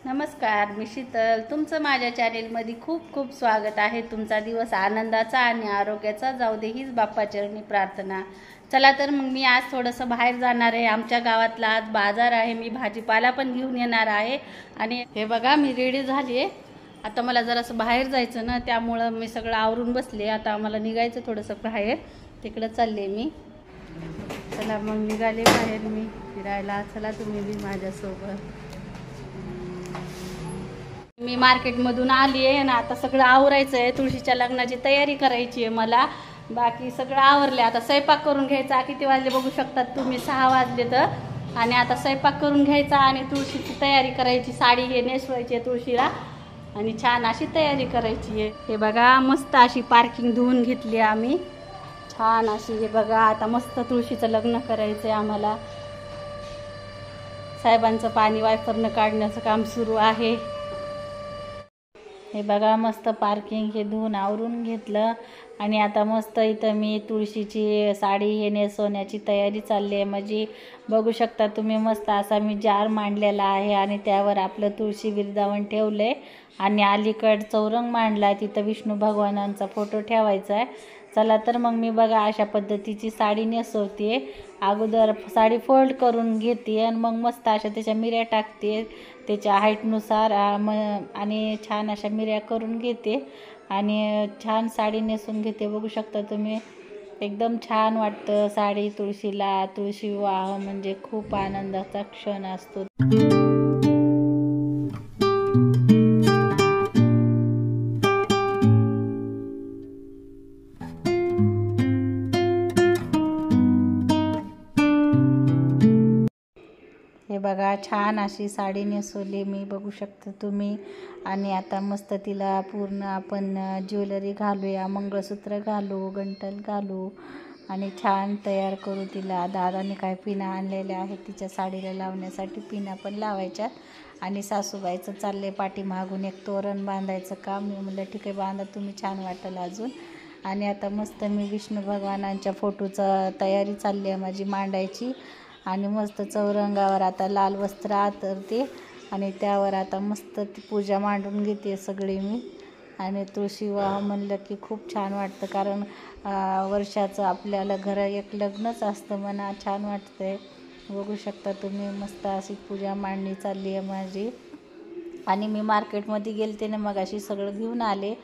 नमस्कार, मी शीतल. तुमचं माझ्या चॅनेलमध्ये खूप खूप स्वागत आहे. तुमचा दिवस आनंदाचा आणि आरोग्याचा जाऊ दे हीच बाप्पाचरणी प्रार्थना. चला तर मग मी आज थोडंसं बाहेर जाणार आहे. आमच्या गावातला आज बाजार आहे. मी भाजीपाला पण घेऊन येणार आहे. आणि हे बघा, मी रेडी झाली आहे. आता मला जरासं बाहेर जायचं ना, त्यामुळं मी सगळं आवरून बसले. आता मला निघायचं थोडंसं बाहेर, तिकडं चालले मी. चला मग निघाले बाहेर मी फिरायला. चला तुम्ही बी माझ्यासोबत. मी मार्केटमधून आली आहे आणि आता सगळं आवरायचं आहे. तुळशीच्या लग्नाची तयारी करायची आहे मला. बाकी सगळं आवरले. आता स्वयंपाक करून घ्यायचा. किती वाजले बघू शकतात तुम्ही, 6 वाजले तर. आणि आता स्वयंपाक करून घ्यायचा आणि तुळशीची तयारी करायची. साडी हे नेसवायची आहे तुळशीला आणि छान अशी तयारी करायची आहे. हे बघा, मस्त अशी पार्किंग धुवून घेतली आम्ही छान अशी. हे बघा, आता मस्त तुळशीचं लग्न करायचं आहे आम्हाला. साहेबांचं पाणी वायफरनं काढण्याचं काम सुरू आहे. हे बघा, मस्त पार्किंग हे धुवून आवरून घेतलं आणि आता मस्त इथं मी तुळशीची साडी हे नेसवण्याची तयारी चालली आहे माझी. बघू शकता तुम्ही, मस्त असा मी जार मांडलेला आहे आणि त्यावर आपलं तुळशी विरजावण ठेवलं आहे आणि अलीकड चौरंग मांडला आहे. तिथं विष्णू भगवानांचा फोटो ठेवायचा आहे. चला तर मग मी बघा अशा पद्धतीची साडी नेसवते. अगोदर साडी फोल्ड करून घेते आणि मग मस्त अशा त्याच्या मिऱ्या टाकते त्याच्या हाईटनुसार आणि छान अशा मिऱ्या करून घेते आणि छान साडी नेसून घेते. बघू शकता तुम्ही, एकदम छान वाटतं साडी तुळशीला. तुळशी विवाह म्हणजे खूप आनंदाचा क्षण असतो. हे बघा, छान अशी साडी नेसवली मी, बघू शकता तुम्ही. आणि आता मस्त तिला पूर्ण आपण ज्वेलरी घालूया, मंगळसूत्र घालू, गंटल घालू आणि छान तयार करू तिला. दादाने काय पिना आणलेल्या आहेत तिच्या साडीला लावण्यासाठी. पिना पण लावायच्या आणि सासूबाईचं चालले पाठीमागून एक तोरण बांधायचं काम. मी म्हणलं ठीक आहे, बांधा तुम्ही, छान वाटेल अजून. आणि आता मस्त मी विष्णू भगवानांच्या फोटोचं तयारी चालली आहे माझी मांडायची. आणि मस्त चौरंगावर आता लाल वस्त्र आतरते आणि त्यावर आता मस्त ती पूजा मांडून घेते सगळी मी. आणि तुळशी विवाह म्हणलं की खूप छान वाटतं, कारण वर्षाचं आपल्याला एक लग्नच असतं म्हणा. छान वाटतंय. बघू शकता तुम्ही, मस्त अशी पूजा मांडणी चालली आहे माझी. आणि मी मार्केटमध्ये गेलते ना मग अशी सगळं घेऊन आले.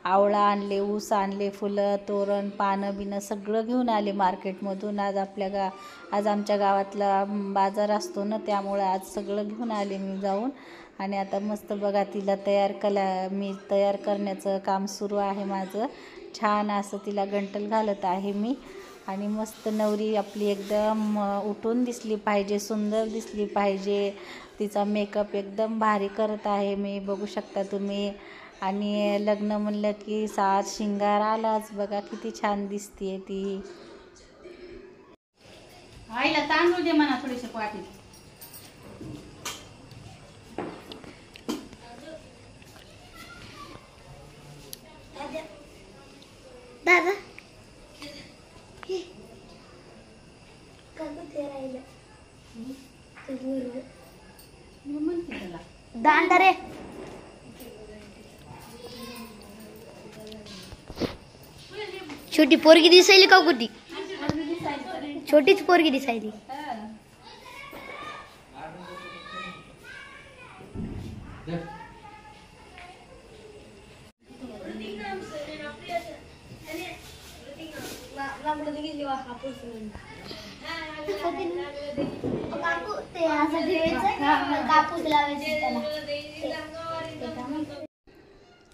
आवळा आणले, ऊस आणले, फुलं, तोरण, पानं बिनं सगळं घेऊन आले मार्केटमधून. आज आमच्या गावातला बाजार असतो ना, त्यामुळे आज सगळं घेऊन आले मी जाऊन. आणि आता मस्त बघा तिला मी तयार करण्याचं काम सुरू आहे माझं. छान असं तिला गंटल घालत आहे मी. आणि मस्त नवरी आपली एकदम उठून दिसली पाहिजे, सुंदर दिसली पाहिजे. तिचा मेकअप एकदम भारी करत आहे मी, बघू शकता तुम्ही. आणि लग्न म्हणलं की साज शिंगार आलाच. बघा किती छान दिसतीये ती. आईला तांदूळ दे म्हणा थोडेसे पाटील. दादा दांडा रे. छोटी पोरगी दिसायली का कुठे? छोटीच पोरगी दिसायली.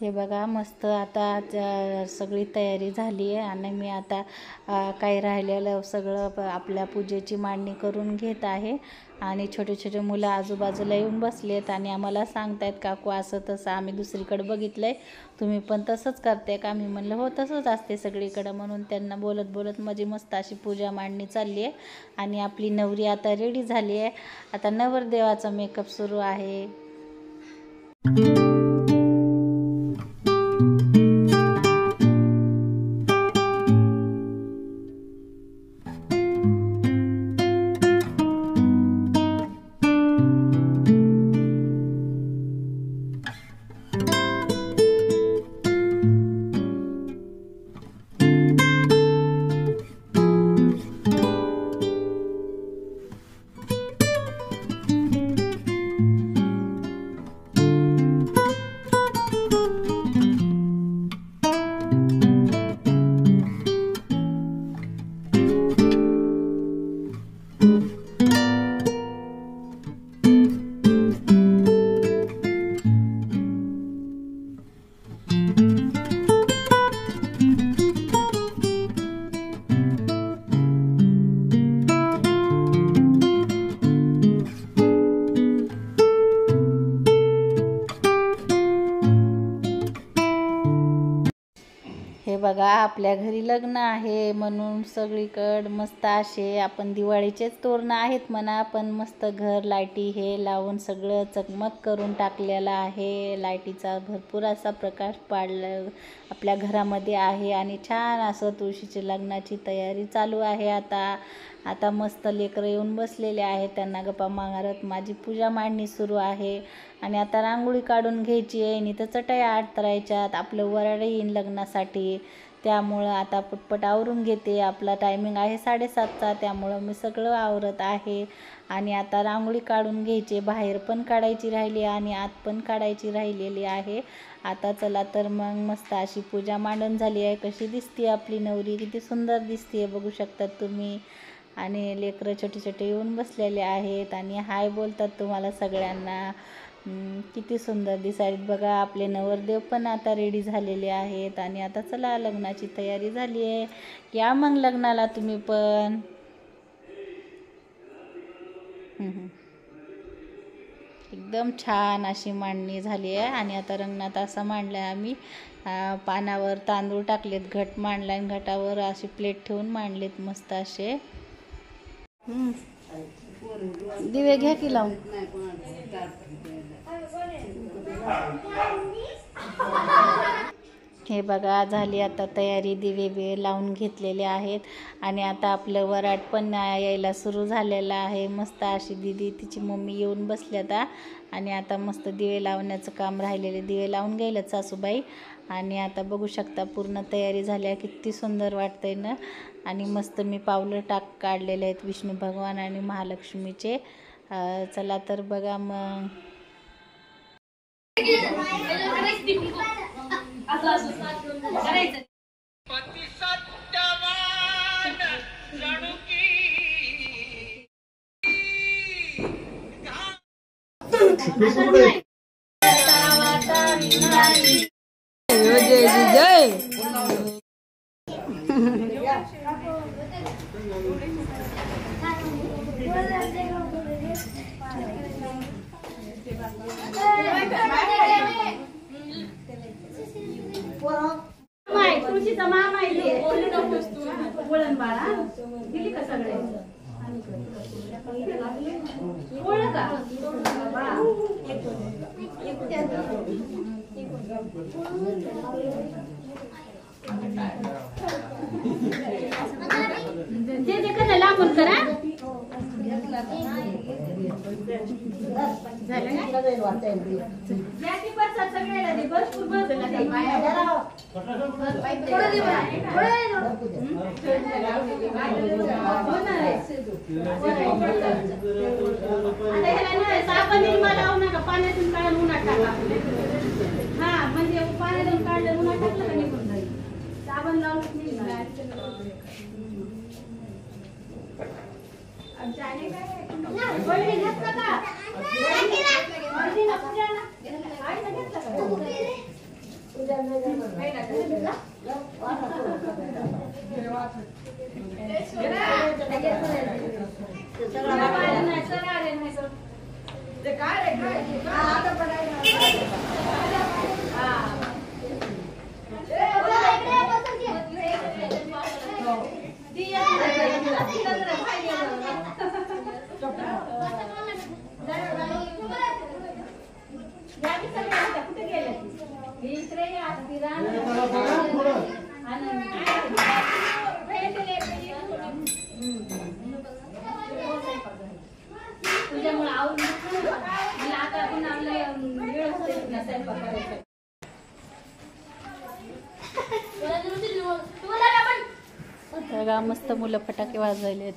हे बघा, मस्त आता सगळी तयारी झाली आहे आणि मी आता काही राहिलेलं सगळं आपल्या पूजेची मांडणी करून घेत आहे. आणि छोटे छोटे मुलं आजूबाजूला येऊन बसलेत आणि आम्हाला सांगतायत काकू असं तसं. आम्ही दुसरीकडे बघितलं आहे, तुम्ही पण तसंच करते का? मी म्हणलं हो, तसंच असते सगळीकडं. म्हणून त्यांना बोलत बोलत माझी मस्त अशी पूजा मांडणी चालली आहे. आणि आपली नवरी आता रेडी झाली आहे. आता नवरदेवाचा मेकअप सुरू आहे. बघा आपल्या घरी लग्न आहे म्हणून सगळीकडे मस्त असे आपण दिवाळीचेच तोरणं आहेत म्हणा, पण मस्त घर लाईटी हे लावून सगळं चकमक करून टाकलेलं आहे. लाईटीचा भरपूर असा प्रकाश पाडला आपल्या घरामध्ये आहे आणि छान असं तुळशीच्या लग्नाची तयारी चालू आहे. आता मस्त लेकरं येऊन बसलेले आहेत, त्यांना गप्पा मारत माझी पूजा मांडणी सुरू आहे. आणि आता रांगोळी काढून घ्यायची आहे आणि तर चटया आडतरायच्यात. आपलं वराड येईन लग्नासाठी, त्यामुळं आता पटपट आवरून घेते. आपला टायमिंग आहे 7:30चा, त्यामुळं मी सगळं आवरत आहे. आणि आता रांगोळी काढून घ्यायची, बाहेर पण काढायची राहिली आणि आत पण काढायची राहिलेली आहे. आता चला तर मग मस्त अशी पूजा मांडून झाली आहे. कशी दिसते आपली नवरी, किती सुंदर दिसते बघू शकतात तुम्ही. आणि लेकरं छोटे छोटे येऊन बसलेले आहेत आणि हाय बोलतात तुम्हाला सगळ्यांना. किती सुंदर दिसायत बघा. आपले नवरदेव पण आता रेडी झालेले आहेत. आणि आता चला लग्नाची तयारी झाली आहे, या मग लग्नाला तुम्ही पण. एकदम छान अशी मांडणी झाली आहे. आणि आता रंगणात असं मांडलं आहे आम्ही. पानावर तांदूळ टाकलेत, घट मांडला आणि घटावर अशी प्लेट ठेवून मांडलेत मस्त असे. दिवे घ्या की लावून. हे बघा झाली आता तयारी, दिवे बे लावून घेतलेले आहेत. आणि आता आपलं वराट पण यायला सुरू झालेलं आहे. मस्त अशी दीदी तिची मम्मी येऊन बसल्यात आणि आता मस्त दिवे लावण्याचं काम राहिलेले, दिवे लावून गेलेत सासूबाई. आणि आता बघू शकता पूर्ण तयारी झाली आहे, किती सुंदर वाटतंय ना. आणि मस्त मी पावलं काढलेले आहेत विष्णू भगवान आणि महालक्ष्मीचे. चला तर बघा मग. तुळशीचा मामा वळण बाळा दिली का सगळे ओळख का जे जे करा लांबून करा. पाण्यातून काढून उन्हात टाका. हा म्हणजे पाण्यातून काढलं उन्हात टाकलं का निघून जाईल. साबण लावून बघा मस्त मुलं फटाके वाजवलेत.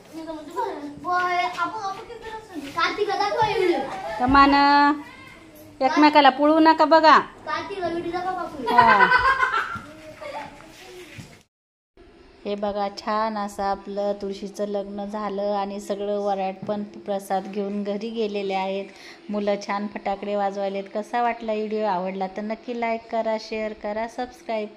कमान एकमेकाला पळू नका बघा. हे बघा छान असं आपलं तुळशीचं लग्न झालं आणि सगळं वराड पण प्रसाद घेऊन घरी गेलेले आहेत. मुलं छान फटाकडे वाजवायलेत. कसा वाटला व्हिडिओ, आवडला तर नक्की लाईक करा, शेअर करा, सबस्क्राईब